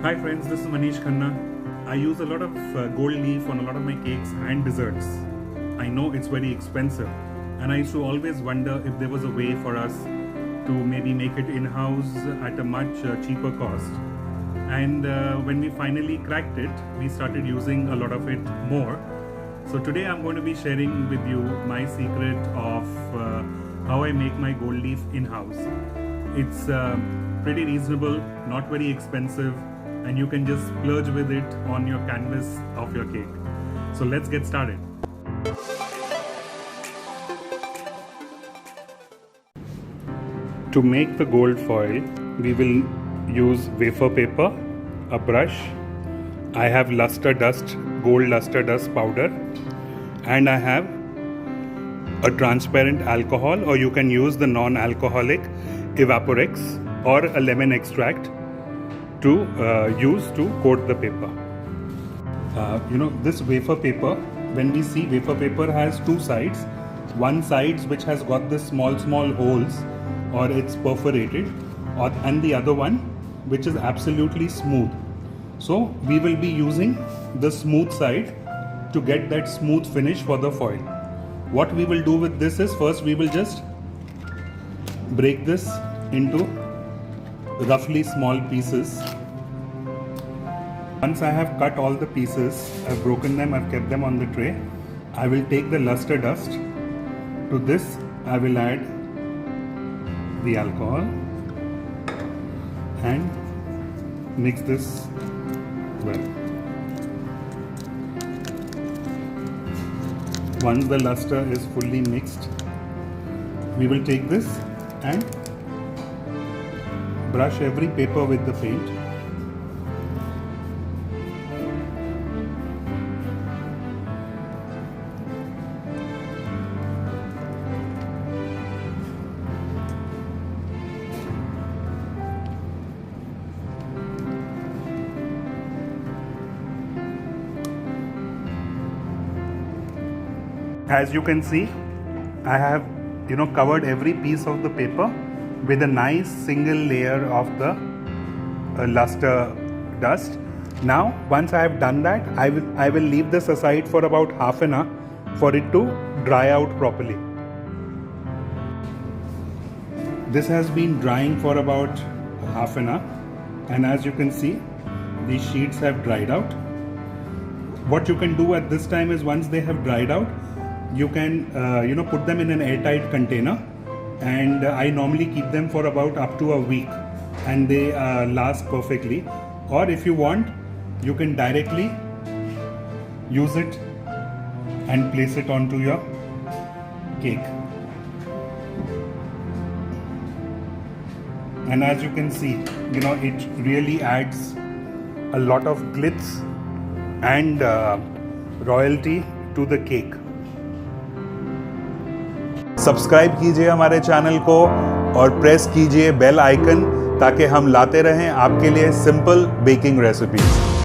Hi friends, this is Manish Khanna. I use a lot of gold leaf on a lot of my cakes and desserts. I know it's very expensive, and I used to always wonder if there was a way for us to maybe make it in-house at a much cheaper cost. And when we finally cracked it, we started using a lot of it more. So today I'm going to be sharing with you my secret of how I make my gold leaf in-house. It's pretty reasonable, not very expensive, and you can just splurge with it on your canvas of your cake. So let's get started. To make the gold foil, we will use wafer paper, a brush. I have luster dust, gold luster dust powder, and I have a transparent alcohol, or you can use the non-alcoholic Evaporex or a lemon extract to use to coat the paper. This wafer paper, when we see wafer paper has two sides. One side which has got the small holes, or it's perforated, and the other one which is absolutely smooth. So we will be using the smooth side to get that smooth finish for the foil. What we will do with this is, first we will just break this into roughly small pieces. Once I have cut all the pieces, I've broken them, I've kept them on the tray. I will take the luster dust. To this I will add the alcohol and mix this well. Once the luster is fully mixed, we will take this and brush every paper with the paint. As you can see, I have covered every piece of the paper with a nice single layer of the luster dust. Now once I have done that, I will leave this aside for about half an hour for it to dry out properly. This has been drying for about half an hour, and as you can see, these sheets have dried out. What you can do at this time is, once they have dried out, you can put them in an airtight container, and I normally keep them for about up to a week, and they last perfectly. Or if you want, you can directly use it and place it onto your cake. And as you can see, it really adds a lot of glitz and royalty to the cake. Subscribe कीजिए हमारे channel को और press कीजिए bell icon, ताकि हम लाते रहें आपके लिए सिंपल बेकिंग रेसिपीज।